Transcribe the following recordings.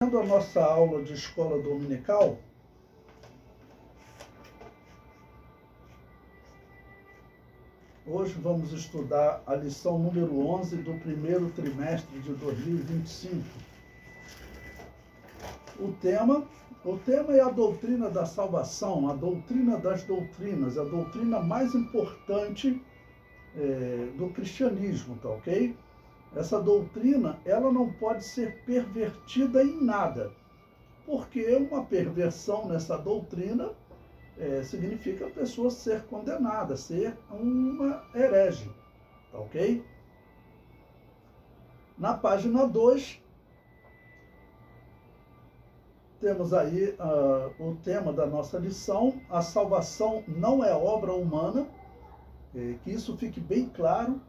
A nossa aula de escola dominical, hoje vamos estudar a lição número 11 do primeiro trimestre de 2025. O tema é a doutrina da salvação, a doutrina das doutrinas, a doutrina mais importante do cristianismo, tá ok? Essa doutrina, ela não pode ser pervertida em nada, porque uma perversão nessa doutrina significa a pessoa ser condenada, ser uma herege, tá ok? Na página 2, temos aí o tema da nossa lição: a salvação não é obra humana, que isso fique bem claro.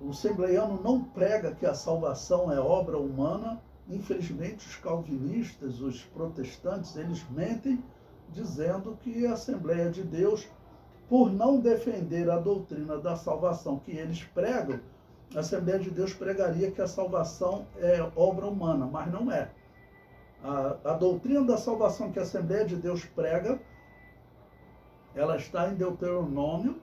O assembleiano não prega que a salvação é obra humana. Infelizmente, os calvinistas, os protestantes, eles mentem dizendo que a Assembleia de Deus, por não defender a doutrina da salvação que eles pregam, a Assembleia de Deus pregaria que a salvação é obra humana, mas não é. A doutrina da salvação que a Assembleia de Deus prega, ela está em Deuteronômio,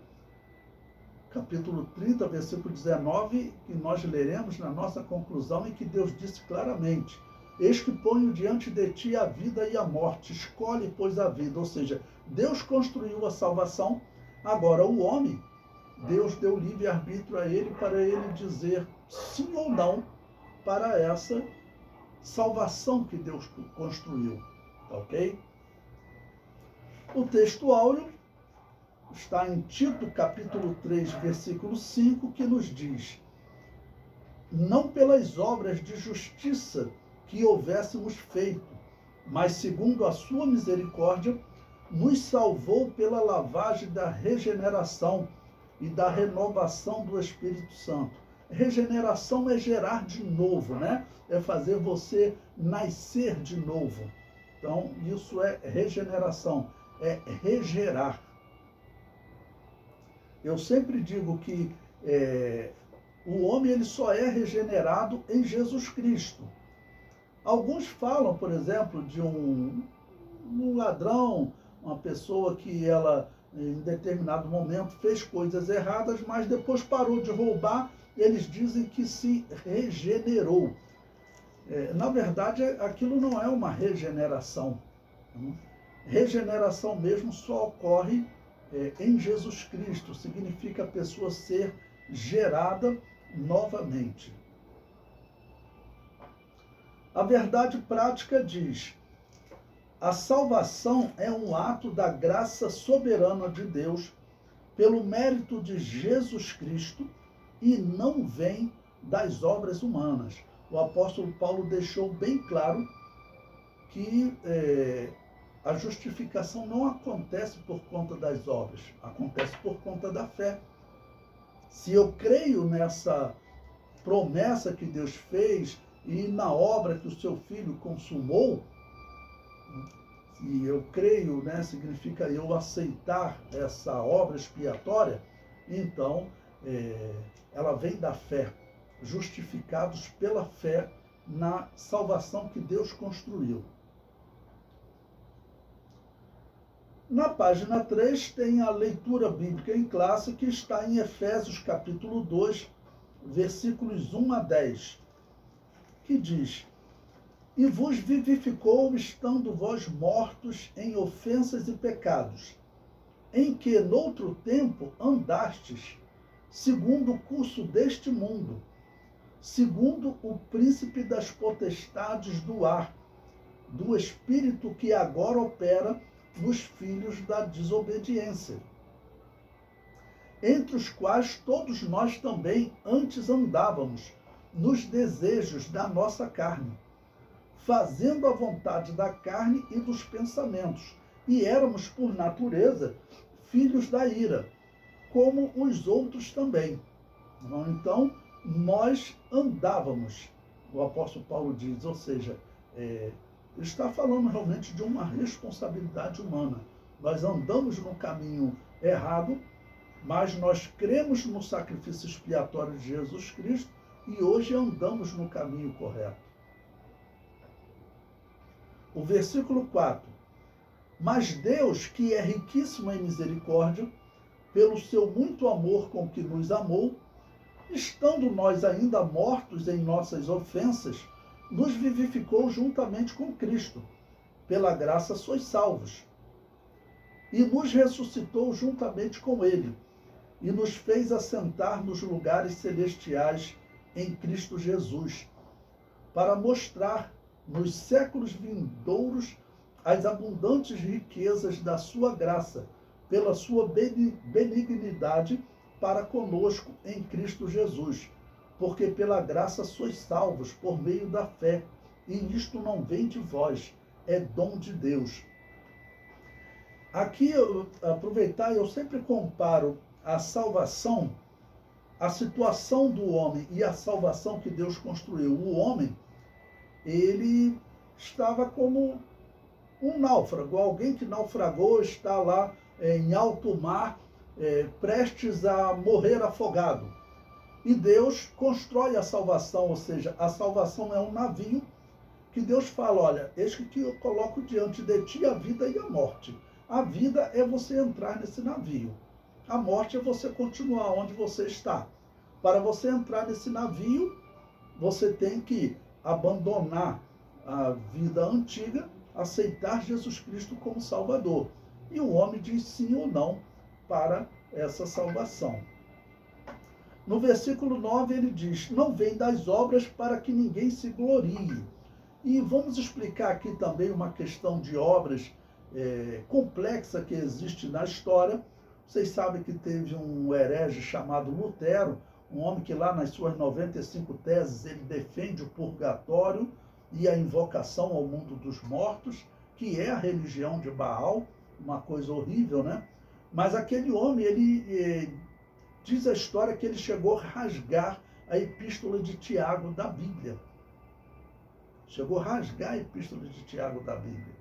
capítulo 30, versículo 19, que nós leremos na nossa conclusão, em que Deus disse claramente: eis que ponho diante de ti a vida e a morte, escolhe, pois, a vida. Ou seja, Deus construiu a salvação, agora o homem, Deus deu livre-arbítrio a ele para ele dizer sim ou não para essa salvação que Deus construiu, tá ok? O texto áureo está em Tito, capítulo 3, versículo 5, que nos diz: não pelas obras de justiça que houvéssemos feito, mas segundo a sua misericórdia, nos salvou pela lavagem da regeneração e da renovação do Espírito Santo. Regeneração é gerar de novo, né? É fazer você nascer de novo. Então, isso é regeneração, é regerar. Eu sempre digo que o homem ele só é regenerado em Jesus Cristo. Alguns falam, por exemplo, de um ladrão, uma pessoa que ela, em determinado momento, fez coisas erradas, mas depois parou de roubar. Eles dizem que se regenerou. Na verdade, aquilo não é uma regeneração. Regeneração mesmo só ocorre em Jesus Cristo, significa a pessoa ser gerada novamente. A verdade prática diz: a salvação é um ato da graça soberana de Deus pelo mérito de Jesus Cristo e não vem das obras humanas. O apóstolo Paulo deixou bem claro que a justificação não acontece por conta das obras, acontece por conta da fé. Se eu creio nessa promessa que Deus fez e na obra que o seu Filho consumou, se eu creio, né, significa eu aceitar essa obra expiatória, então ela vem da fé, justificados pela fé na salvação que Deus construiu. Na página 3 tem a leitura bíblica em classe, que está em Efésios capítulo 2, versículos 1 a 10, que diz: e vos vivificou, estando vós mortos em ofensas e pecados, em que noutro tempo andastes, segundo o curso deste mundo, segundo o príncipe das potestades do ar, do espírito que agora opera nos filhos da desobediência, entre os quais todos nós também antes andávamos, nos desejos da nossa carne, fazendo a vontade da carne e dos pensamentos, e éramos, por natureza, filhos da ira, como os outros também. Então, nós andávamos, o apóstolo Paulo diz, ou seja, está falando realmente de uma responsabilidade humana. Nós andamos no caminho errado, mas nós cremos no sacrifício expiatório de Jesus Cristo e hoje andamos no caminho correto. o versículo 4. Mas Deus, que é riquíssimo em misericórdia, pelo seu muito amor com que nos amou, estando nós ainda mortos em nossas ofensas, nos vivificou juntamente com Cristo. Pela graça sois salvos. E nos ressuscitou juntamente com Ele, e nos fez assentar nos lugares celestiais em Cristo Jesus, para mostrar nos séculos vindouros as abundantes riquezas da sua graça, pela sua benignidade para conosco em Cristo Jesus. Porque pela graça sois salvos por meio da fé, e isto não vem de vós, é dom de Deus. Aqui, eu sempre comparo a salvação, a situação do homem e a salvação que Deus construiu. O homem, ele estava como um náufrago, alguém que naufragou, está lá em alto mar, prestes a morrer afogado. E Deus constrói a salvação, ou seja, a salvação é um navio que Deus fala, olha, eis que eu coloco diante de ti a vida e a morte. A vida é você entrar nesse navio. A morte é você continuar onde você está. Para você entrar nesse navio, você tem que abandonar a vida antiga, aceitar Jesus Cristo como Salvador. E o homem diz sim ou não para essa salvação. No versículo 9 ele diz, não vem das obras para que ninguém se glorie. E vamos explicar aqui também uma questão de obras complexa que existe na história. Vocês sabem que teve um herege chamado Lutero, um homem que lá nas suas 95 teses ele defende o purgatório e a invocação ao mundo dos mortos, que é a religião de Baal, uma coisa horrível, né? Mas aquele homem, ele diz a história que ele chegou a rasgar a epístola de Tiago da Bíblia. Chegou a rasgar a epístola de Tiago da Bíblia.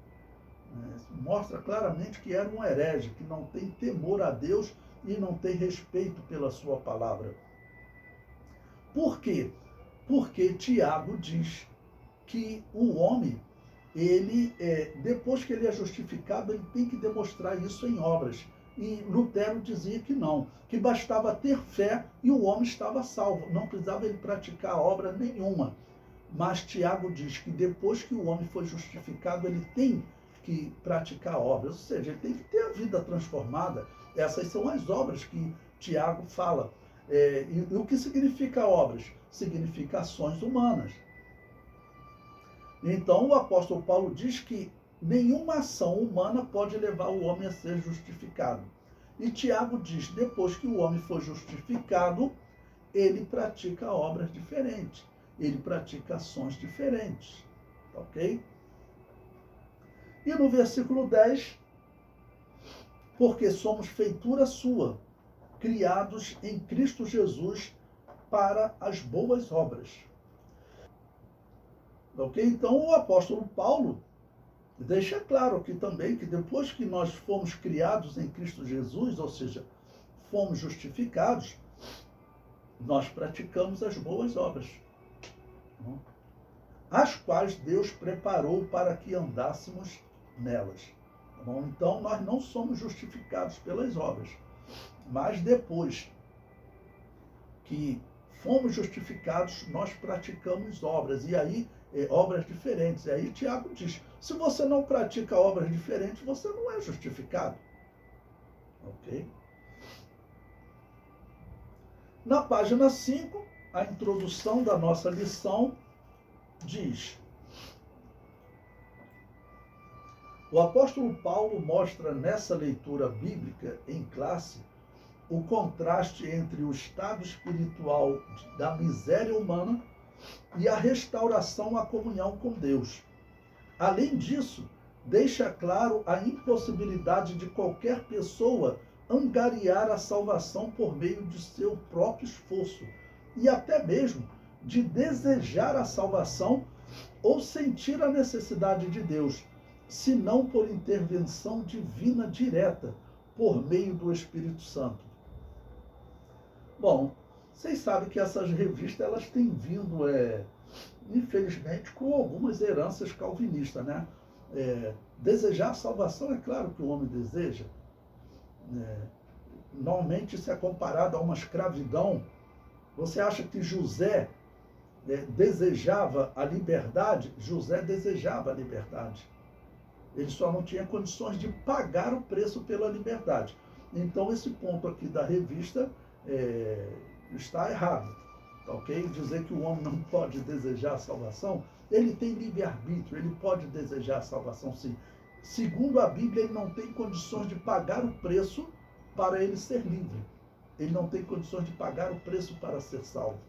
Mostra claramente que era um herege, que não tem temor a Deus e não tem respeito pela sua palavra. Por quê? Porque Tiago diz que o homem, ele, depois que ele é justificado, ele tem que demonstrar isso em obras. E Lutero dizia que não, que bastava ter fé e o homem estava salvo, não precisava ele praticar obra nenhuma. Mas Tiago diz que depois que o homem foi justificado, ele tem que praticar obras, ou seja, ele tem que ter a vida transformada. Essas são as obras que Tiago fala. E o que significa obras? Significa ações humanas. Então o apóstolo Paulo diz que nenhuma ação humana pode levar o homem a ser justificado. E Tiago diz, depois que o homem foi justificado, ele pratica obras diferentes. Ele pratica ações diferentes. Ok? E no versículo 10, porque somos feitura sua, criados em Cristo Jesus para as boas obras. Ok? Então o apóstolo Paulo deixa claro aqui também que depois que nós fomos criados em Cristo Jesus, ou seja, fomos justificados, nós praticamos as boas obras, as quais Deus preparou para que andássemos nelas. Tá bom? Então nós não somos justificados pelas obras, mas depois que fomos justificados, nós praticamos obras, e aí obras diferentes. E aí Tiago diz, se você não pratica obras diferentes, você não é justificado. Ok? Na página 5, a introdução da nossa lição diz, o apóstolo Paulo mostra nessa leitura bíblica em classe o contraste entre o estado espiritual da miséria humana e a restauração à comunhão com Deus. Além disso, deixa claro a impossibilidade de qualquer pessoa angariar a salvação por meio de seu próprio esforço e até mesmo de desejar a salvação ou sentir a necessidade de Deus, senão por intervenção divina direta, por meio do Espírito Santo. Bom, vocês sabem que essas revistas elas têm vindo, infelizmente, com algumas heranças calvinistas, né? Desejar a salvação, é claro que o homem deseja. Normalmente isso é comparado a uma escravidão. Você acha que José desejava a liberdade? José desejava a liberdade. Ele só não tinha condições de pagar o preço pela liberdade. Então esse ponto aqui da revista está errado. Ok? Dizer que o homem não pode desejar a salvação, ele tem livre-arbítrio, ele pode desejar a salvação sim. Segundo a Bíblia, ele não tem condições de pagar o preço para ele ser livre. Ele não tem condições de pagar o preço para ser salvo.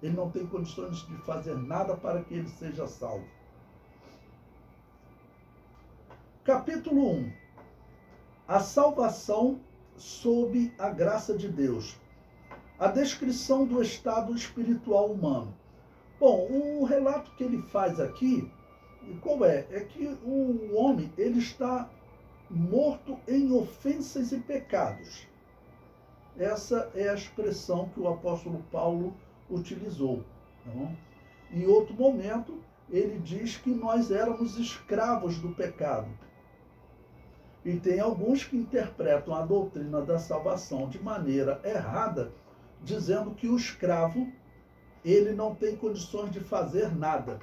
Ele não tem condições de fazer nada para que ele seja salvo. Capítulo 1. A salvação sob a graça de Deus. A descrição do estado espiritual humano. Bom, o relato que ele faz aqui, qual é? É que o homem, ele está morto em ofensas e pecados. Essa é a expressão que o apóstolo Paulo utilizou. Tá? Em outro momento, ele diz que nós éramos escravos do pecado. E tem alguns que interpretam a doutrina da salvação de maneira errada, dizendo que o escravo, ele não tem condições de fazer nada.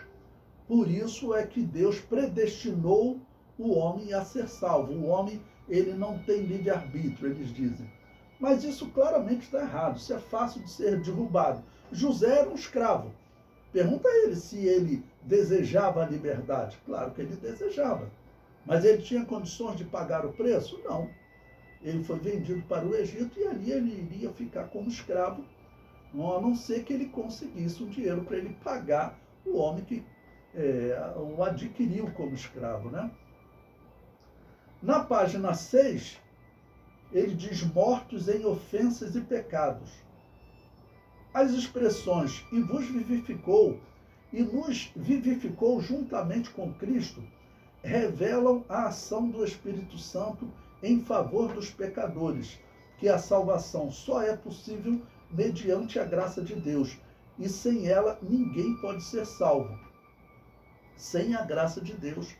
Por isso é que Deus predestinou o homem a ser salvo. O homem, ele não tem livre-arbítrio, eles dizem. Mas isso claramente está errado. Isso é fácil de ser derrubado. José era um escravo. Pergunta a ele se ele desejava a liberdade. Claro que ele desejava. Mas ele tinha condições de pagar o preço? Não. Ele foi vendido para o Egito e ali ele iria ficar como escravo, a não ser que ele conseguisse um dinheiro para ele pagar o homem que o adquiriu como escravo. Né? Na página 6, ele diz mortos em ofensas e pecados. As expressões e vos vivificou e nos vivificou juntamente com Cristo revelam a ação do Espírito Santo em favor dos pecadores, que a salvação só é possível mediante a graça de Deus, e sem ela ninguém pode ser salvo. Sem a graça de Deus,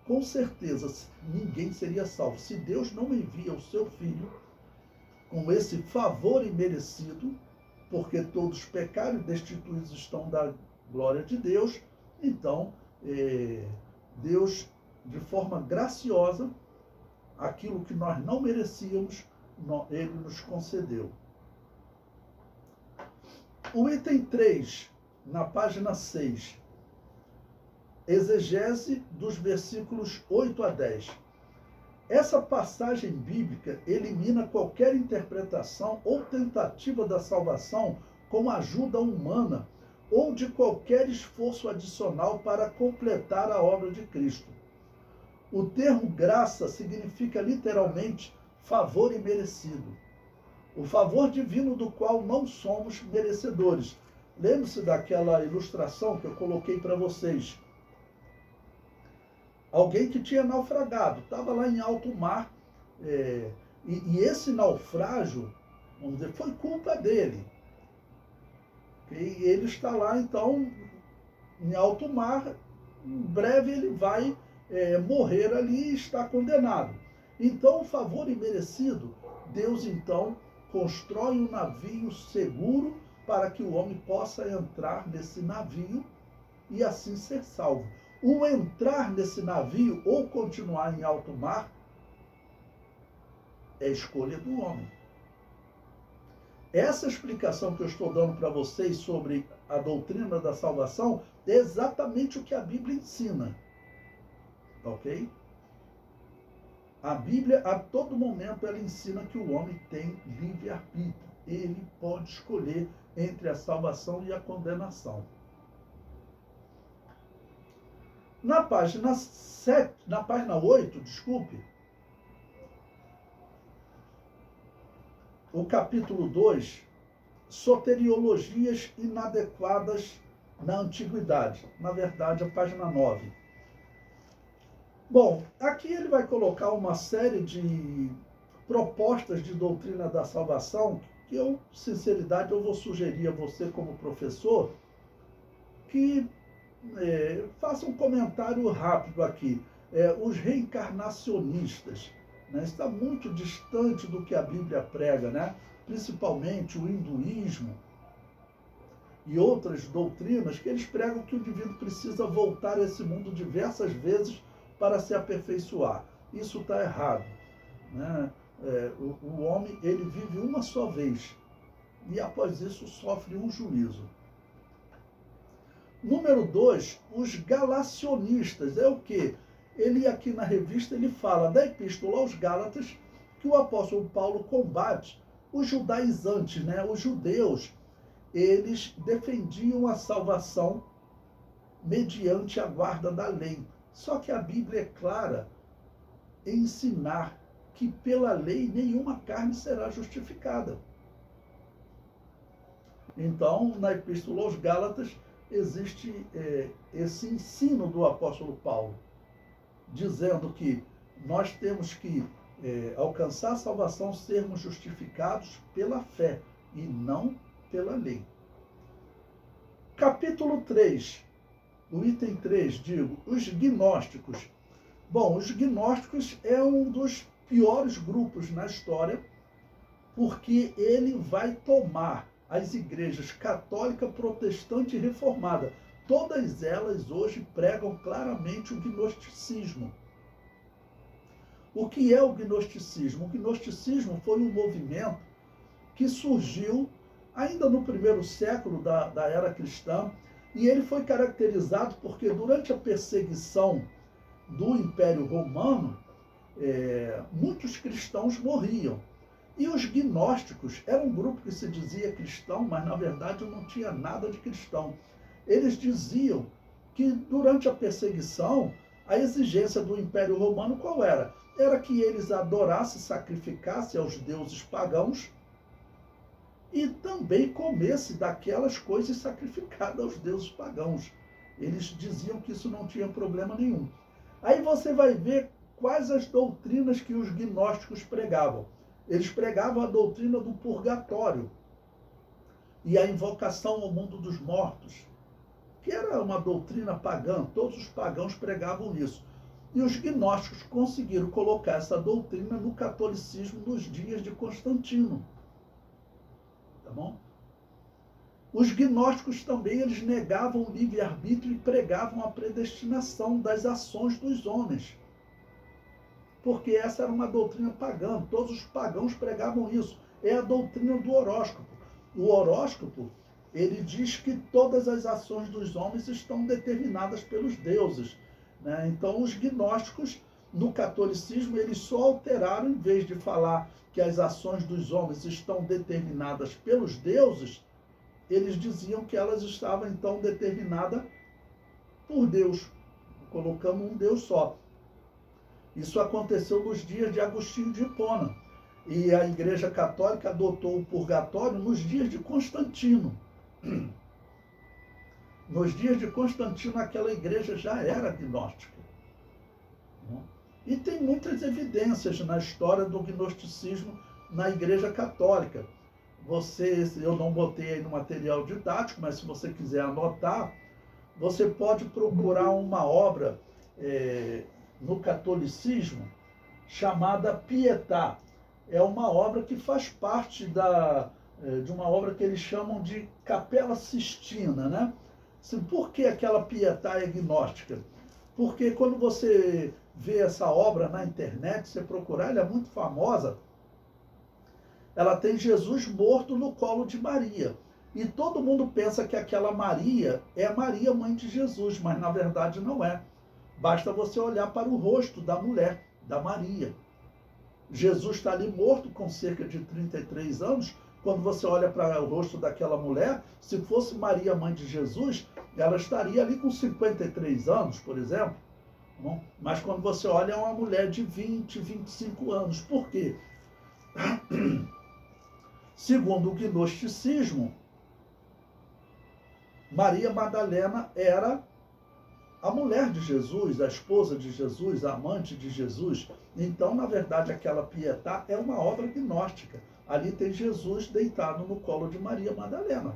com certeza ninguém seria salvo. Se Deus não envia o seu Filho com esse favor imerecido, porque todos pecaram e destituídos estão da glória de Deus, então Deus, de forma graciosa, aquilo que nós não merecíamos, ele nos concedeu. O item 3, na página 6, exegese dos versículos 8 a 10. Essa passagem bíblica elimina qualquer interpretação ou tentativa da salvação com ajuda humana ou de qualquer esforço adicional para completar a obra de Cristo. O termo graça significa literalmente favor imerecido. O favor divino do qual não somos merecedores. Lembre-se daquela ilustração que eu coloquei para vocês. Alguém que tinha naufragado, estava lá em alto mar, e esse naufrágio, vamos dizer, foi culpa dele. E ele está lá, então, em alto mar, em breve ele vai morrer ali e está condenado. Então, o favor imerecido, Deus, então, constrói um navio seguro para que o homem possa entrar nesse navio e assim ser salvo. O entrar nesse navio ou continuar em alto mar é escolha do homem. Essa explicação que eu estou dando para vocês sobre a doutrina da salvação é exatamente o que a Bíblia ensina. Ok? A Bíblia, a todo momento, ela ensina que o homem tem livre-arbítrio. Ele pode escolher entre a salvação e a condenação. Na página 8, o capítulo 2, soteriologias inadequadas na antiguidade. Na verdade, a página 9. Bom, aqui ele vai colocar uma série de propostas de doutrina da salvação que eu, sinceridade, eu vou sugerir a você como professor que faça um comentário rápido aqui. os reencarnacionistas, né? Está muito distante do que a Bíblia prega, né? Principalmente o hinduísmo e outras doutrinas que eles pregam que o indivíduo precisa voltar a esse mundo diversas vezes para se aperfeiçoar. Isso está errado, né? O homem, ele vive uma só vez e após isso sofre um juízo. Número 2, os galacionistas. É o quê? Ele aqui na revista ele fala da Epístola aos Gálatas que o apóstolo Paulo combate os judaizantes, né? Os judeus, eles defendiam a salvação mediante a guarda da lei. Só que a Bíblia é clara em ensinar que pela lei nenhuma carne será justificada. Então, na Epístola aos Gálatas, existe esse ensino do apóstolo Paulo, dizendo que nós temos que alcançar a salvação, sermos justificados pela fé e não pela lei. Capítulo 3, o item 3, digo, os gnósticos. Bom, os gnósticos é um dos piores grupos na história, porque ele vai tomar as igrejas católica, protestante e reformada. Todas elas hoje pregam claramente o gnosticismo. O que é o gnosticismo? O gnosticismo foi um movimento que surgiu ainda no primeiro século da era cristã, e ele foi caracterizado porque durante a perseguição do Império Romano, muitos cristãos morriam. E os gnósticos eram um grupo que se dizia cristão, mas na verdade não tinha nada de cristão. Eles diziam que durante a perseguição, a exigência do Império Romano qual era? Era que eles adorassem, sacrificassem aos deuses pagãos e também comessem daquelas coisas sacrificadas aos deuses pagãos. Eles diziam que isso não tinha problema nenhum. Aí você vai ver quais as doutrinas que os gnósticos pregavam. Eles pregavam a doutrina do purgatório e a invocação ao mundo dos mortos, que era uma doutrina pagã, todos os pagãos pregavam isso. E os gnósticos conseguiram colocar essa doutrina no catolicismo nos dias de Constantino. Tá bom? Os gnósticos também, eles negavam o livre-arbítrio e pregavam a predestinação das ações dos homens. Porque essa era uma doutrina pagã, todos os pagãos pregavam isso. É a doutrina do horóscopo. O horóscopo, ele diz que todas as ações dos homens estão determinadas pelos deuses, né? Então, os gnósticos, no catolicismo, eles só alteraram, em vez de falar que as ações dos homens estão determinadas pelos deuses, eles diziam que elas estavam, então, determinadas por Deus. Colocamos um Deus só. Isso aconteceu nos dias de Agostinho de Hipona. E a Igreja Católica adotou o purgatório nos dias de Constantino. Nos dias de Constantino, aquela igreja já era gnóstica. E tem muitas evidências na história do gnosticismo na Igreja Católica. Eu não botei aí no material didático, mas se você quiser anotar, você pode procurar uma obra no catolicismo chamada Pietà. É uma obra que faz parte de uma obra que eles chamam de Capela Sistina, né? Por que aquela Pietà é gnóstica? Porque quando você vê essa obra na internet, você procurar, ela é muito famosa, ela tem Jesus morto no colo de Maria. E todo mundo pensa que aquela Maria é Maria, mãe de Jesus, mas na verdade não é. Basta você olhar para o rosto da mulher, da Maria. Jesus está ali morto com cerca de 33 anos. Quando você olha para o rosto daquela mulher, se fosse Maria, mãe de Jesus, ela estaria ali com 53 anos, por exemplo. Mas quando você olha, é uma mulher de 20, 25 anos. Por quê? Segundo o gnosticismo, Maria Madalena era a mulher de Jesus, a esposa de Jesus, a amante de Jesus. Então, na verdade, aquela Pietà é uma obra gnóstica. Ali tem Jesus deitado no colo de Maria Madalena.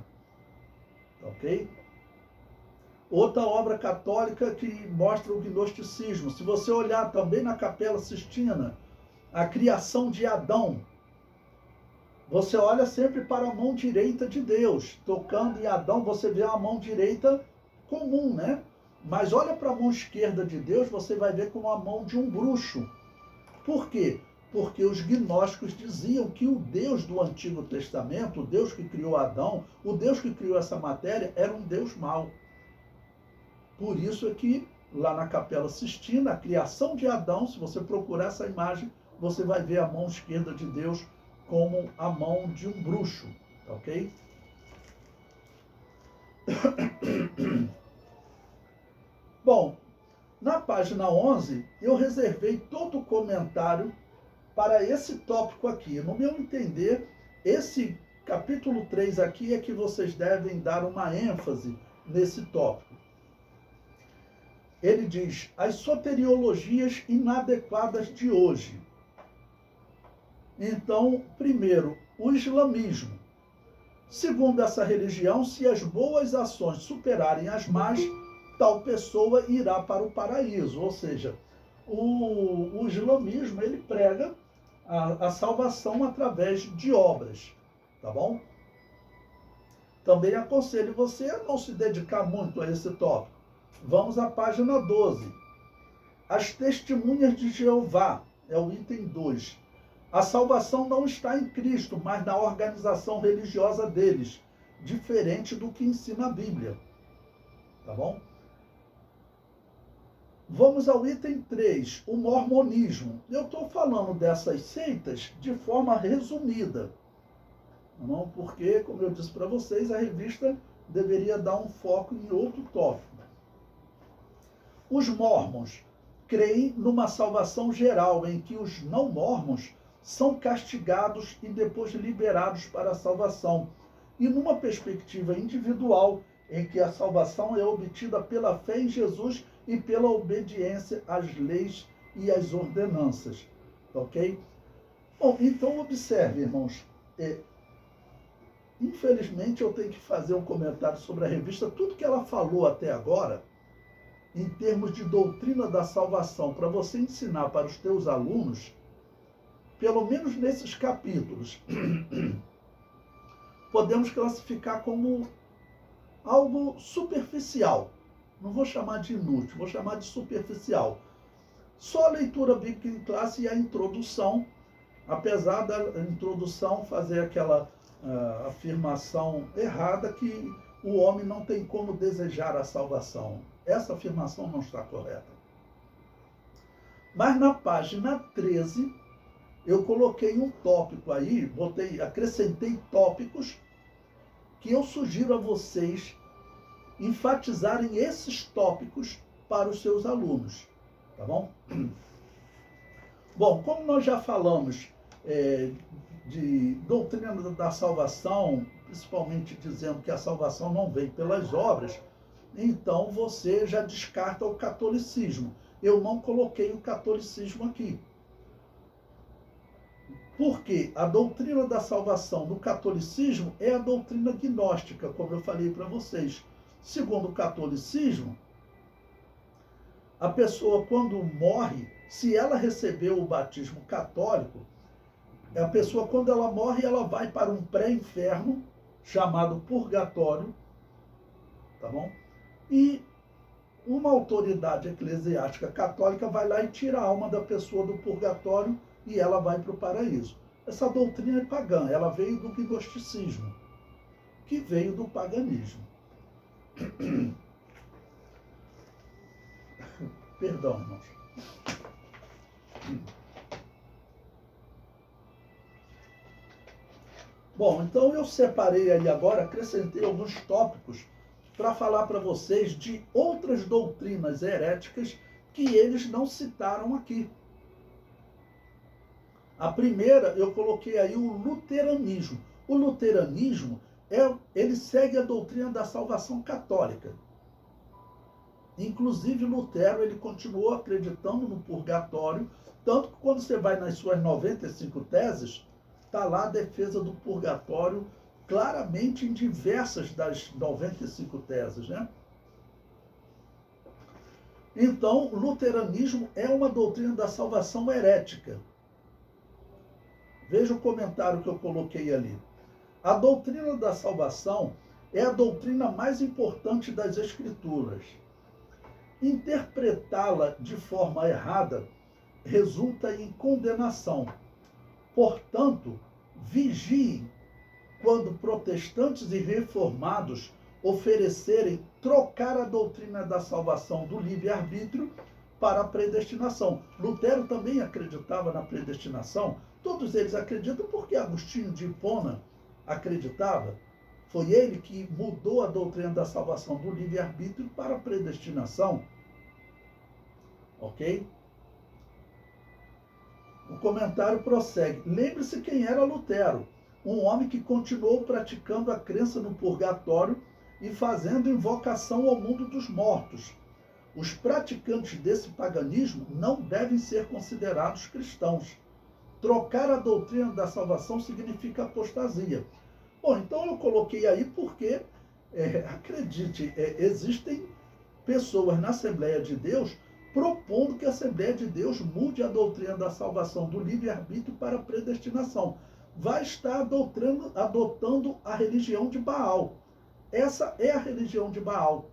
Ok? Outra obra católica que mostra o gnosticismo. Se você olhar também na Capela Sistina, a criação de Adão, você olha sempre para a mão direita de Deus. Tocando em Adão, você vê a mão direita comum, né? Mas olha para a mão esquerda de Deus, você vai ver como a mão de um bruxo. Por quê? Porque os gnósticos diziam que o Deus do Antigo Testamento, o Deus que criou Adão, o Deus que criou essa matéria, era um Deus mau. Por isso é que lá na Capela Sistina, a criação de Adão, se você procurar essa imagem, você vai ver a mão esquerda de Deus como a mão de um bruxo, ok? Bom, na página 11, eu reservei todo o comentário para esse tópico aqui. No meu entender, esse capítulo 3 aqui é que vocês devem dar uma ênfase nesse tópico. Ele diz, as soteriologias inadequadas de hoje. Então, primeiro, o islamismo. Segundo essa religião, se as boas ações superarem as más, tal pessoa irá para o paraíso. Ou seja, o islamismo, ele prega a salvação através de obras, tá bom? Também aconselho você a não se dedicar muito a esse tópico. Vamos à página 12. As testemunhas de Jeová, é o item 2. A salvação não está em Cristo, mas na organização religiosa deles, diferente do que ensina a Bíblia. Tá bom? Vamos ao item 3, o mormonismo. Eu estou falando dessas seitas de forma resumida, tá bom? Porque, como eu disse para vocês, a revista deveria dar um foco em outro tópico. Os mormons creem numa salvação geral, em que os não mormons são castigados e depois liberados para a salvação, e numa perspectiva individual, em que a salvação é obtida pela fé em Jesus e pela obediência às leis e às ordenanças. Ok? Bom, então observe, irmãos. Infelizmente eu tenho que fazer um comentário sobre a revista. Tudo que ela falou até agora, em termos de doutrina da salvação, para você ensinar para os teus alunos, pelo menos nesses capítulos, podemos classificar como algo superficial. Não vou chamar de inútil, vou chamar de superficial. Só a leitura bíblica em classe e a introdução, apesar da introdução fazer aquela afirmação errada que o homem não tem como desejar a salvação. Essa afirmação não está correta. Mas na página 13, eu coloquei um tópico aí, acrescentei tópicos que eu sugiro a vocês enfatizarem esses tópicos para os seus alunos, tá bom? Bom, como nós já falamos de doutrina da salvação, principalmente dizendo que a salvação não vem pelas obras, então você já descarta o catolicismo. Eu não coloquei o catolicismo aqui. Porque a doutrina da salvação do catolicismo é a doutrina gnóstica, como eu falei para vocês. Segundo o catolicismo, a pessoa quando morre, se ela recebeu o batismo católico, a pessoa quando ela morre, ela vai para um pré-inferno chamado purgatório, tá bom? E uma autoridade eclesiástica católica vai lá e tira a alma da pessoa do purgatório e ela vai para o paraíso. Essa doutrina é pagã, ela veio do gnosticismo, que veio do paganismo. Perdão, irmãos. Bom, então eu separei aí agora, acrescentei alguns tópicos para falar para vocês de outras doutrinas heréticas que eles não citaram aqui. A primeira, eu coloquei aí o luteranismo. O luteranismo, ele segue a doutrina da salvação católica. Inclusive, Lutero, ele continuou acreditando no purgatório, tanto que quando você vai nas suas 95 teses, está lá a defesa do purgatório, claramente em diversas das 95 teses, né? Então, o luteranismo é uma doutrina da salvação herética. Veja o comentário que eu coloquei ali. A doutrina da salvação é a doutrina mais importante das Escrituras. Interpretá-la de forma errada resulta em condenação. Portanto, vigiem quando protestantes e reformados oferecerem trocar a doutrina da salvação do livre-arbítrio para a predestinação. Lutero também acreditava na predestinação. Todos eles acreditam porque Agostinho de Hipona acreditava. Foi ele que mudou a doutrina da salvação do livre-arbítrio para a predestinação. Ok? O comentário prossegue. Lembre-se quem era Lutero. Um homem que continuou praticando a crença no purgatório e fazendo invocação ao mundo dos mortos. Os praticantes desse paganismo não devem ser considerados cristãos. Trocar a doutrina da salvação significa apostasia. Bom, então eu coloquei aí porque, acredite, existem pessoas na Assembleia de Deus propondo que a Assembleia de Deus mude a doutrina da salvação do livre-arbítrio para a predestinação. Vai estar adotando a religião de Baal. Essa é a religião de Baal.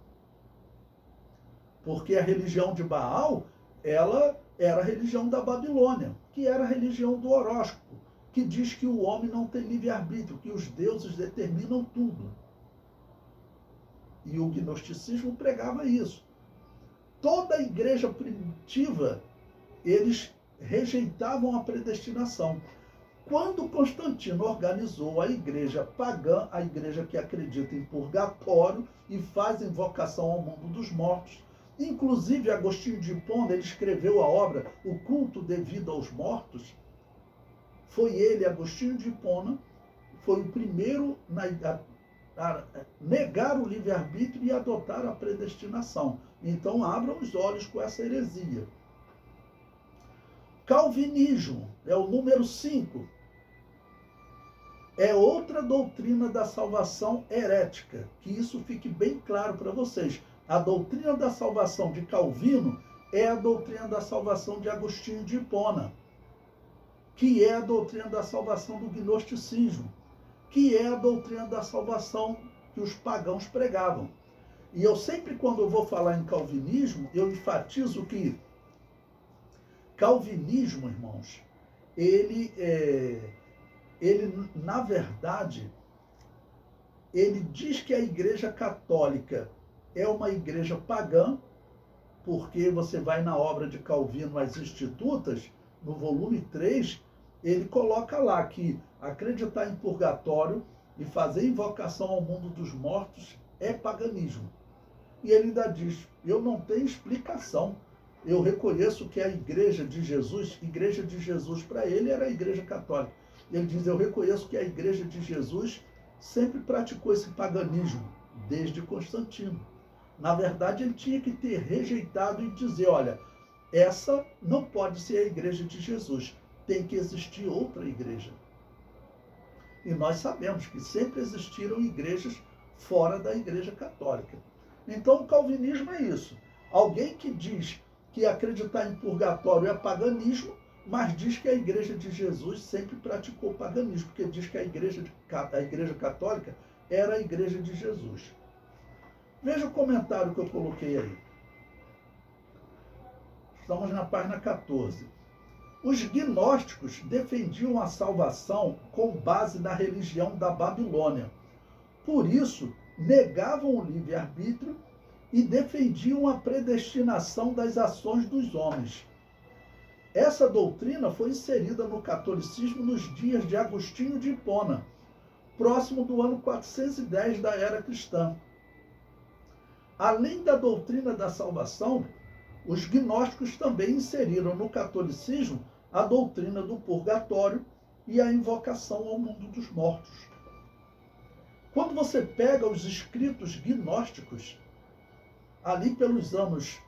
Porque a religião de Baal, ela era a religião da Babilônia, que era a religião do horóscopo, que diz que o homem não tem livre-arbítrio, que os deuses determinam tudo. E o gnosticismo pregava isso. Toda a igreja primitiva, eles rejeitavam a predestinação. Quando Constantino organizou a igreja pagã, a igreja que acredita em purgatório e faz invocação ao mundo dos mortos, inclusive Agostinho de Hipona, ele escreveu a obra O Culto Devido aos Mortos. Foi ele, Agostinho de Hipona, foi o primeiro a negar o livre-arbítrio e adotar a predestinação. Então abram os olhos com essa heresia. Calvinismo é o número 5. É outra doutrina da salvação herética. Que isso fique bem claro para vocês. A doutrina da salvação de Calvino é a doutrina da salvação de Agostinho de Hipona, que é a doutrina da salvação do gnosticismo, que é a doutrina da salvação que os pagãos pregavam. E eu sempre, quando eu vou falar em calvinismo, eu enfatizo que calvinismo, irmãos, ele na verdade, ele diz que a Igreja Católica é uma igreja pagã, porque você vai na obra de Calvino, As Institutas, no volume 3, ele coloca lá que acreditar em purgatório e fazer invocação ao mundo dos mortos é paganismo. E ele ainda diz, eu não tenho explicação. Eu reconheço que a igreja de Jesus para ele era a igreja católica. Ele diz, eu reconheço que a igreja de Jesus sempre praticou esse paganismo, desde Constantino. Na verdade, ele tinha que ter rejeitado e dizer, olha, essa não pode ser a igreja de Jesus, tem que existir outra igreja. E nós sabemos que sempre existiram igrejas fora da igreja católica. Então, o calvinismo é isso. Alguém que diz que acreditar em purgatório é paganismo, mas diz que a igreja de Jesus sempre praticou paganismo, porque diz que a igreja católica era a igreja de Jesus. Veja o comentário que eu coloquei aí. Estamos na página 14. Os gnósticos defendiam a salvação com base na religião da Babilônia. Por isso, negavam o livre-arbítrio e defendiam a predestinação das ações dos homens. Essa doutrina foi inserida no catolicismo nos dias de Agostinho de Hipona, próximo do ano 410 da era cristã. Além da doutrina da salvação, os gnósticos também inseriram no catolicismo a doutrina do purgatório e a invocação ao mundo dos mortos. Quando você pega os escritos gnósticos, ali pelos anos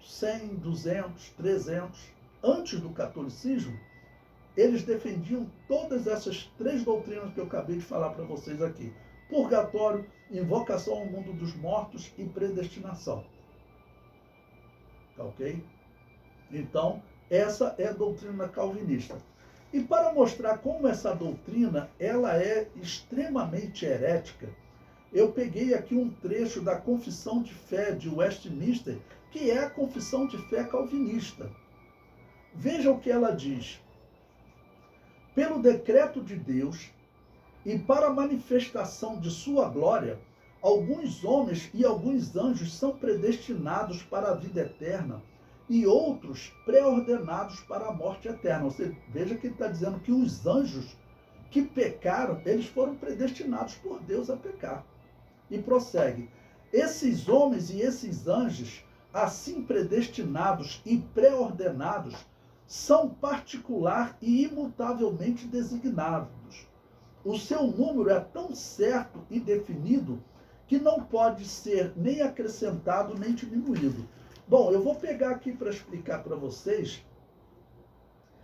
100, 200, 300, antes do catolicismo, eles defendiam todas essas três doutrinas que eu acabei de falar para vocês aqui. Purgatório, invocação ao mundo dos mortos e predestinação. ok? Então, essa é a doutrina calvinista. E para mostrar como essa doutrina ela é extremamente herética, eu peguei aqui um trecho da Confissão de Fé de Westminster, que é a Confissão de Fé calvinista. Veja o que ela diz. Pelo decreto de Deus e para a manifestação de sua glória, alguns homens e alguns anjos são predestinados para a vida eterna e outros pré-ordenados para a morte eterna. Você veja que ele está dizendo que os anjos que pecaram, eles foram predestinados por Deus a pecar. E prossegue. Esses homens e esses anjos, assim predestinados e pré-ordenados, são particular e imutavelmente designados. O seu número é tão certo e definido que não pode ser nem acrescentado nem diminuído. Bom, eu vou pegar aqui para explicar para vocês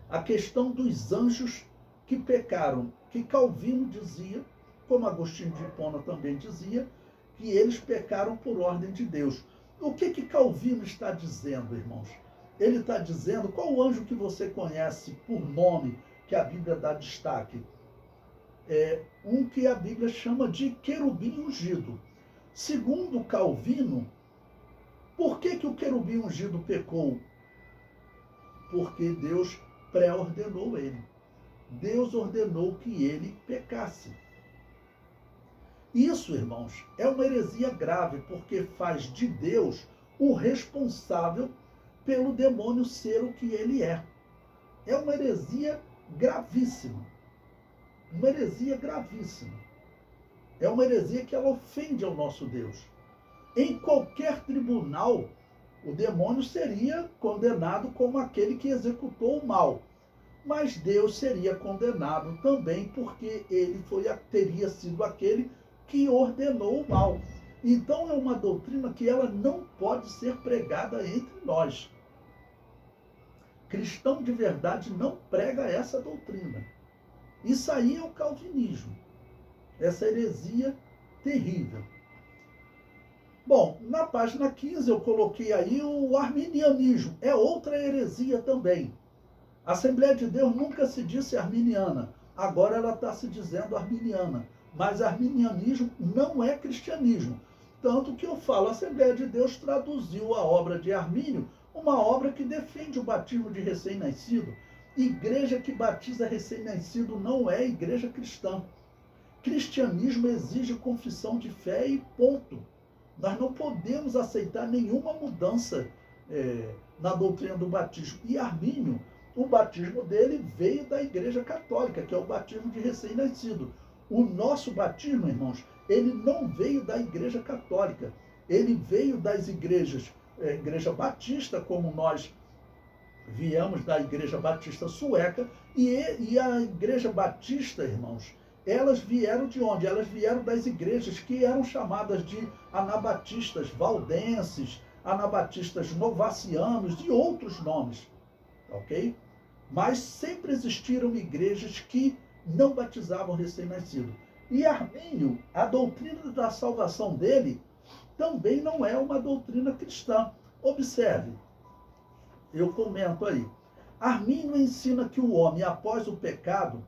a questão dos anjos que pecaram, que Calvino dizia, como Agostinho de Hipona também dizia, que eles pecaram por ordem de Deus. O que Calvino está dizendo, irmãos? Ele está dizendo, qual anjo que você conhece por nome, que a Bíblia dá destaque? É um que a Bíblia chama de querubim ungido. Segundo Calvino, por que o querubim ungido pecou? Porque Deus pré-ordenou ele. Deus ordenou que ele pecasse. Isso, irmãos, é uma heresia grave, porque faz de Deus o responsável pelo demônio ser o que ele é. É uma heresia gravíssima. Uma heresia gravíssima. É uma heresia que ela ofende ao nosso Deus. Em qualquer tribunal, o demônio seria condenado como aquele que executou o mal. Mas Deus seria condenado também porque ele teria sido aquele que ordenou o mal. Então é uma doutrina que ela não pode ser pregada entre nós. Cristão de verdade não prega essa doutrina. Isso aí é o calvinismo. Essa heresia terrível. Bom, na página 15 eu coloquei aí o arminianismo. É outra heresia também. A Assembleia de Deus nunca se disse arminiana. Agora ela está se dizendo arminiana. Mas arminianismo não é cristianismo. Tanto que eu falo, a Assembleia de Deus traduziu a obra de Armínio, uma obra que defende o batismo de recém-nascido. Igreja que batiza recém-nascido não é igreja cristã. Cristianismo exige confissão de fé e ponto. Nós não podemos aceitar nenhuma mudança na doutrina do batismo. E Armínio, o batismo dele veio da Igreja Católica, que é o batismo de recém-nascido. O nosso batismo, irmãos, ele não veio da Igreja Católica. Ele veio das igrejas, Igreja Batista, como nós viemos da Igreja Batista Sueca, e a Igreja Batista, irmãos, elas vieram de onde? Elas vieram das igrejas que eram chamadas de anabatistas valdenses, anabatistas novacianos e outros nomes, ok? Mas sempre existiram igrejas que não batizavam recém-nascido. E Armínio, a doutrina da salvação dele, também não é uma doutrina cristã. Observe, eu comento aí. Armínio ensina que o homem, após o pecado,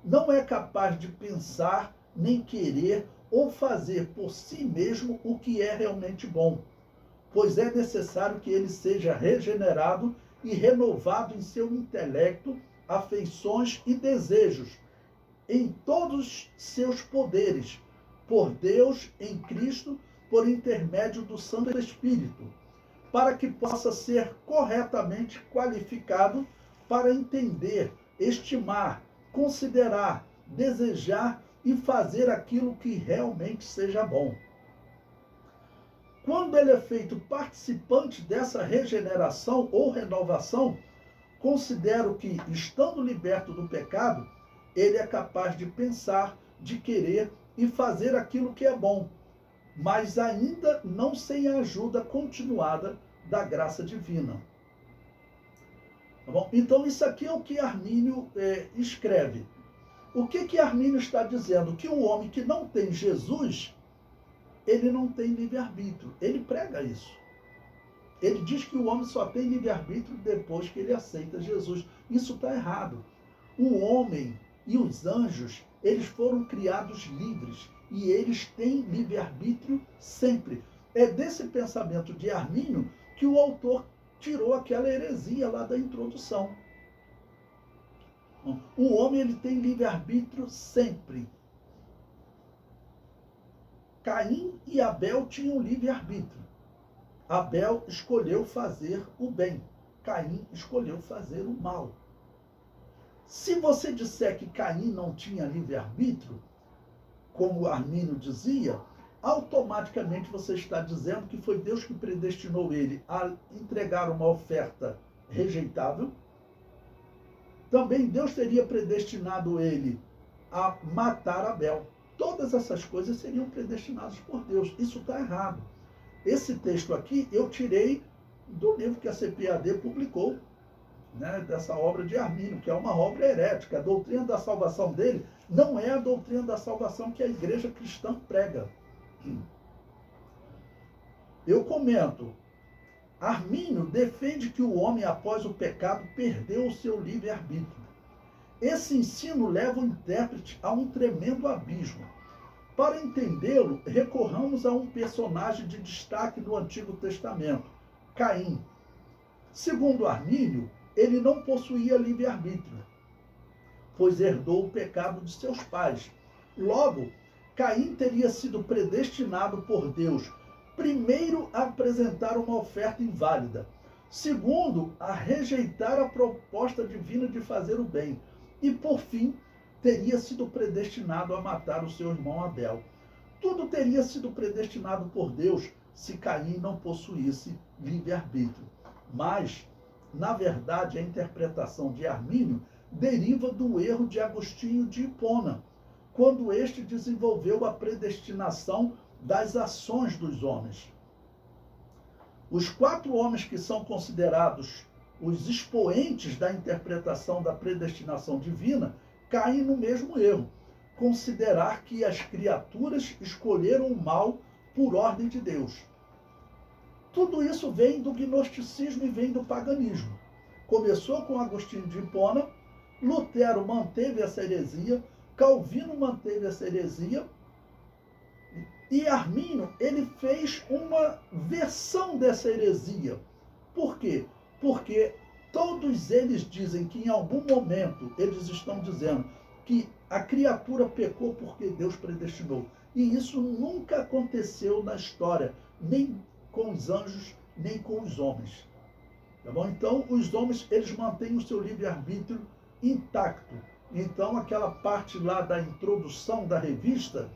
não é capaz de pensar, nem querer ou fazer por si mesmo o que é realmente bom, pois é necessário que ele seja regenerado e renovado em seu intelecto, afeições e desejos, em todos seus poderes, por Deus, em Cristo, por intermédio do Santo Espírito, para que possa ser corretamente qualificado para entender, estimar, considerar, desejar e fazer aquilo que realmente seja bom. Quando ele é feito participante dessa regeneração ou renovação, considero que, estando liberto do pecado, ele é capaz de pensar, de querer e fazer aquilo que é bom, mas ainda não sem a ajuda continuada da graça divina. Tá bom? Então, isso aqui é o que Armínio escreve. O que Armínio está dizendo? Que o homem que não tem Jesus, ele não tem livre-arbítrio. Ele prega isso. Ele diz que o homem só tem livre-arbítrio depois que ele aceita Jesus. Isso está errado. O homem e os anjos, eles foram criados livres e eles têm livre-arbítrio sempre. É desse pensamento de Armínio que o autor tirou aquela heresia lá da introdução. O homem ele tem livre-arbítrio sempre. Caim e Abel tinham livre-arbítrio. Abel escolheu fazer o bem. Caim escolheu fazer o mal. Se você disser que Caim não tinha livre-arbítrio, como Armínio dizia, automaticamente você está dizendo que foi Deus que predestinou ele a entregar uma oferta rejeitável. Também Deus teria predestinado ele a matar Abel. Todas essas coisas seriam predestinadas por Deus. Isso está errado. Esse texto aqui eu tirei do livro que a CPAD publicou, né, dessa obra de Armínio, que é uma obra herética. A doutrina da salvação dele não é a doutrina da salvação que a igreja cristã prega. Eu comento, Armínio defende que o homem, após o pecado, perdeu o seu livre-arbítrio. Esse ensino leva o intérprete a um tremendo abismo. Para entendê-lo, recorramos a um personagem de destaque do Antigo Testamento, Caim. Segundo Armínio, ele não possuía livre-arbítrio, pois herdou o pecado de seus pais. Logo, Caim teria sido predestinado por Deus, primeiro, a apresentar uma oferta inválida, segundo, a rejeitar a proposta divina de fazer o bem, e, por fim, teria sido predestinado a matar o seu irmão Abel. Tudo teria sido predestinado por Deus se Caim não possuísse livre-arbítrio. Mas, na verdade, a interpretação de Armínio deriva do erro de Agostinho de Hipona, quando este desenvolveu a predestinação das ações dos homens. Os 4 homens que são considerados os expoentes da interpretação da predestinação divina caem no mesmo erro, considerar que as criaturas escolheram o mal por ordem de Deus. Tudo isso vem do gnosticismo e vem do paganismo. Começou com Agostinho de Hipona, Lutero manteve essa heresia, Calvino manteve essa heresia, e Armínio, ele fez uma versão dessa heresia. Por quê? Porque todos eles dizem que em algum momento eles estão dizendo que a criatura pecou porque Deus predestinou. E isso nunca aconteceu na história, nem com os anjos, nem com os homens. Tá bom? Então, os homens, eles mantêm o seu livre-arbítrio intacto. Então, aquela parte lá da introdução da revista,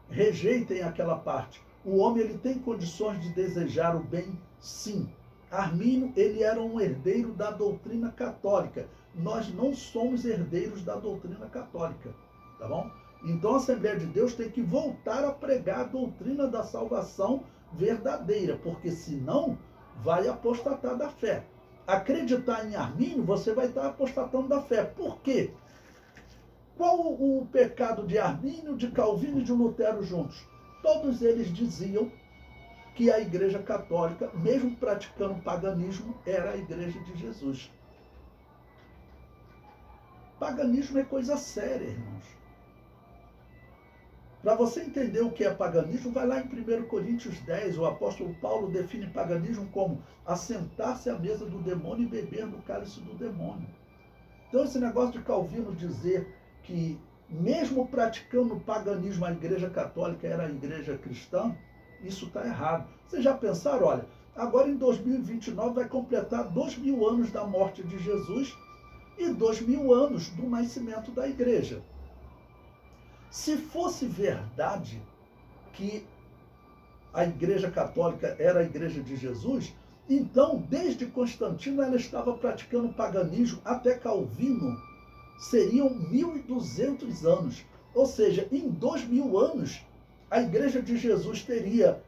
rejeitem aquela parte. O homem, ele tem condições de desejar o bem, sim. Armínio, ele era um herdeiro da doutrina católica. Nós não somos herdeiros da doutrina católica, tá bom? Então a Assembleia de Deus tem que voltar a pregar a doutrina da salvação verdadeira, porque senão vai apostatar da fé. Acreditar em Armínio, você vai estar apostatando da fé. Por quê? Qual o pecado de Armínio, de Calvino e de Lutero juntos? Todos eles diziam que a Igreja Católica, mesmo praticando paganismo, era a Igreja de Jesus. Paganismo é coisa séria, irmãos. Para você entender o que é paganismo, vai lá em 1 Coríntios 10, o apóstolo Paulo define paganismo como assentar-se à mesa do demônio e beber do cálice do demônio. Então esse negócio de Calvino dizer que mesmo praticando o paganismo a Igreja Católica era a Igreja cristã, isso está errado. Vocês já pensaram, olha, agora em 2029 vai completar 2000 anos da morte de Jesus e 2000 anos do nascimento da igreja. Se fosse verdade que a Igreja Católica era a Igreja de Jesus, então, desde Constantino, ela estava praticando paganismo até Calvino. Seriam 1200 anos. Ou seja, em 2000 anos, a Igreja de Jesus teria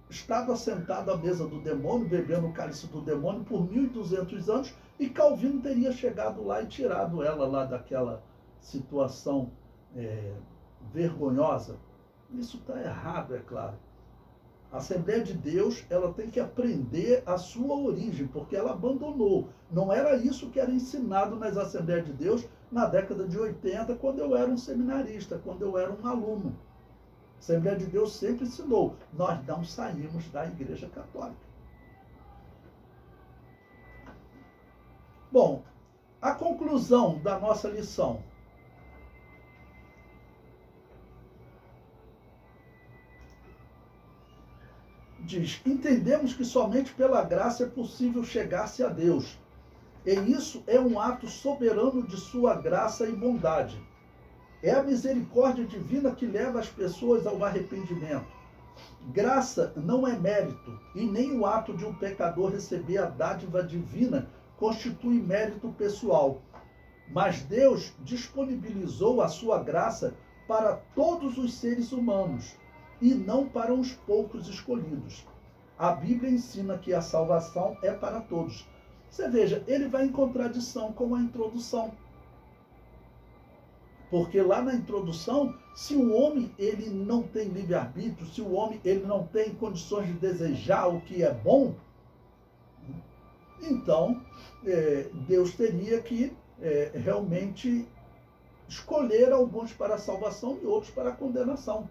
estado assentada à mesa do demônio, bebendo o cálice do demônio por 1200 anos, e Calvino teria chegado lá e tirado ela lá daquela situação vergonhosa. Isso está errado, é claro. A Assembleia de Deus, ela tem que aprender a sua origem, porque ela abandonou. Não era isso que era ensinado nas Assembleias de Deus na década de 80, quando eu era um seminarista, quando eu era um aluno. A Assembleia de Deus sempre ensinou, nós não saímos da Igreja Católica. Bom, a conclusão da nossa lição. Diz, entendemos que somente pela graça é possível chegar-se a Deus. E isso é um ato soberano de sua graça e bondade. É a misericórdia divina que leva as pessoas ao arrependimento. Graça não é mérito, e nem o ato de um pecador receber a dádiva divina constitui mérito pessoal. Mas Deus disponibilizou a sua graça para todos os seres humanos, e não para uns poucos escolhidos. A Bíblia ensina que a salvação é para todos. Você veja, ele vai em contradição com a introdução. Porque lá na introdução, se o homem ele não tem livre-arbítrio, se o homem ele não tem condições de desejar o que é bom, então Deus teria que realmente escolher alguns para a salvação e outros para a condenação.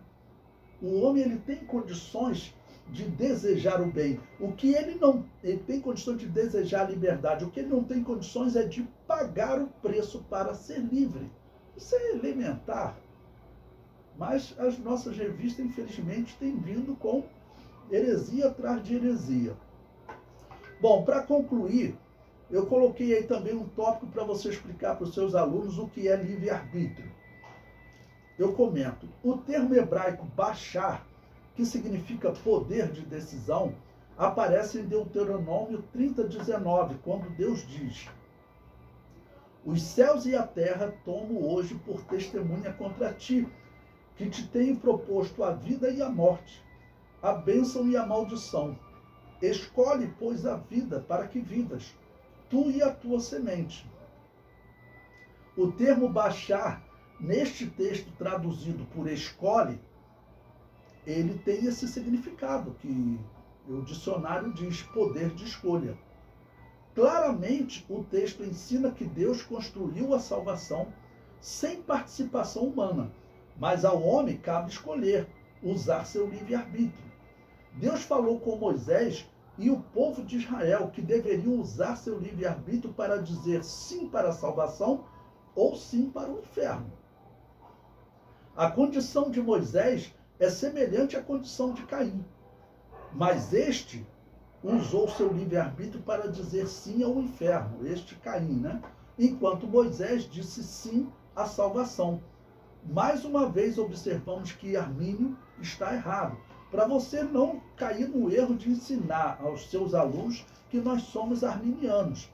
O homem ele tem condições de desejar o bem. O que ele não tem condições de desejar a liberdade. O que ele não tem condições é de pagar o preço para ser livre. Isso é elementar. Mas as nossas revistas, infelizmente, têm vindo com heresia atrás de heresia. Bom, para concluir, eu coloquei aí também um tópico para você explicar para os seus alunos o que é livre-arbítrio. Eu comento, o termo hebraico bashar, que significa poder de decisão, aparece em Deuteronômio 30:19, quando Deus diz: os céus e a terra tomo hoje por testemunha contra ti, que te tenho proposto a vida e a morte, a bênção e a maldição. Escolhe, pois, a vida para que vivas, tu e a tua semente. O termo bashar, neste texto traduzido por escolhe, ele tem esse significado que o dicionário diz poder de escolha. Claramente, o texto ensina que Deus construiu a salvação sem participação humana, mas ao homem cabe escolher, usar seu livre-arbítrio. Deus falou com Moisés e o povo de Israel que deveriam usar seu livre-arbítrio para dizer sim para a salvação ou sim para o inferno. A condição de Moisés é semelhante à condição de Caim, mas este usou seu livre-arbítrio para dizer sim ao inferno, este Caim, né? Enquanto Moisés disse sim à salvação. Mais uma vez observamos que Armínio está errado, para você não cair no erro de ensinar aos seus alunos que nós somos arminianos.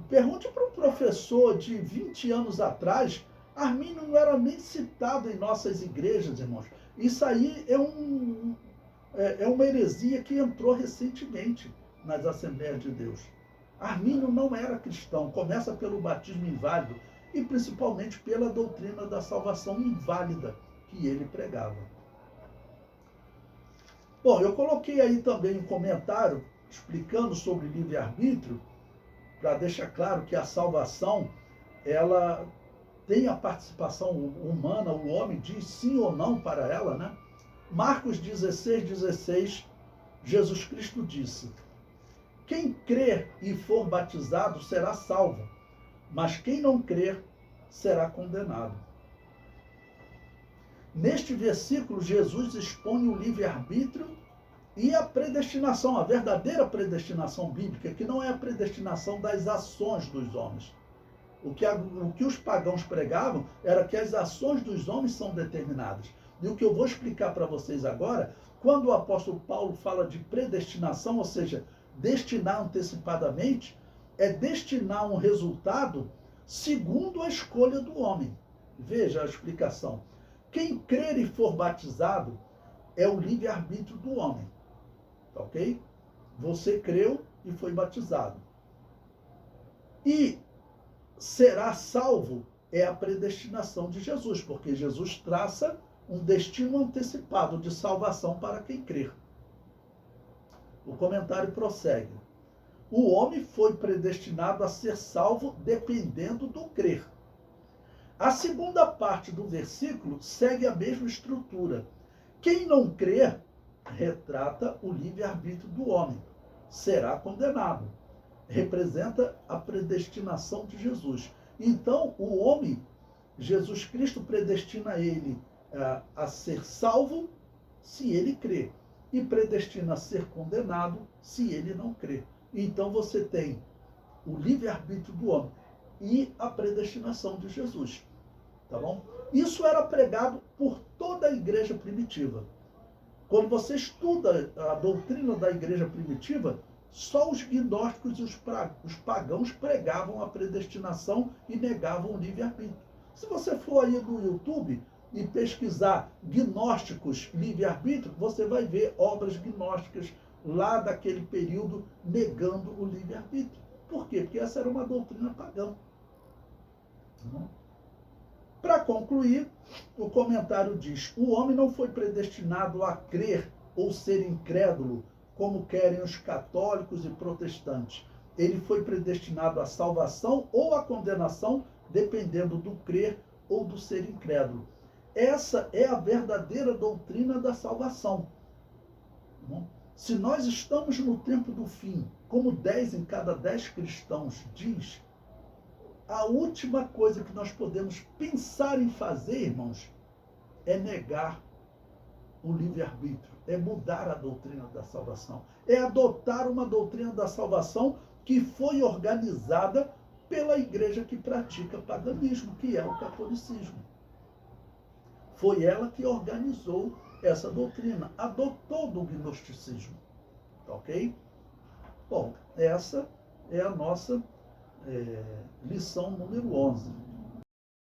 Pergunte para um professor de 20 anos atrás, Armínio não era nem citado em nossas igrejas, irmãos. Isso aí é uma heresia que entrou recentemente nas Assembleias de Deus. Armínio não era cristão, começa pelo batismo inválido e principalmente pela doutrina da salvação inválida que ele pregava. Bom, eu coloquei aí também um comentário explicando sobre livre-arbítrio, para deixar claro que a salvação, ela tem a participação humana, o homem diz sim ou não para ela, né? Marcos 16:16, Jesus Cristo disse: quem crer e for batizado será salvo, mas quem não crer será condenado. Neste versículo, Jesus expõe o livre-arbítrio e a predestinação, a verdadeira predestinação bíblica, que não é a predestinação das ações dos homens. O que os pagãos pregavam era que as ações dos homens são determinadas. E o que eu vou explicar para vocês agora, quando o apóstolo Paulo fala de predestinação, ou seja, destinar antecipadamente, é destinar um resultado segundo a escolha do homem. Veja a explicação. Quem crer e for batizado é o livre-arbítrio do homem. Ok? Você creu e foi batizado. E será salvo é a predestinação de Jesus, porque Jesus traça um destino antecipado de salvação para quem crer. O comentário prossegue. O homem foi predestinado a ser salvo dependendo do crer. A segunda parte do versículo segue a mesma estrutura. Quem não crer retrata o livre-arbítrio do homem. Será condenado. Representa a predestinação de Jesus. Então, o homem, Jesus Cristo predestina ele a ser salvo se ele crer. E predestina a ser condenado se ele não crer. Então, você tem o livre-arbítrio do homem e a predestinação de Jesus. Tá bom? Isso era pregado por toda a igreja primitiva. Quando você estuda a doutrina da igreja primitiva, só os gnósticos e os pagãos pregavam a predestinação e negavam o livre-arbítrio. Se você for aí no YouTube e pesquisar gnósticos livre-arbítrio, você vai ver obras gnósticas lá daquele período negando o livre-arbítrio. Por quê? Porque essa era uma doutrina pagã. Para concluir, o comentário diz: o homem não foi predestinado a crer ou ser incrédulo, como querem os católicos e protestantes. Ele foi predestinado à salvação ou à condenação, dependendo do crer ou do ser incrédulo. Essa é a verdadeira doutrina da salvação. Se nós estamos no tempo do fim, como 10 em cada 10 cristãos diz, a última coisa que nós podemos pensar em fazer, irmãos, é negar o livre-arbítrio, é mudar a doutrina da salvação, é adotar uma doutrina da salvação que foi organizada pela igreja que pratica paganismo, que é o catolicismo. Foi ela que organizou essa doutrina, adotou do gnosticismo. Ok? Bom, essa é a nossa lição número 11.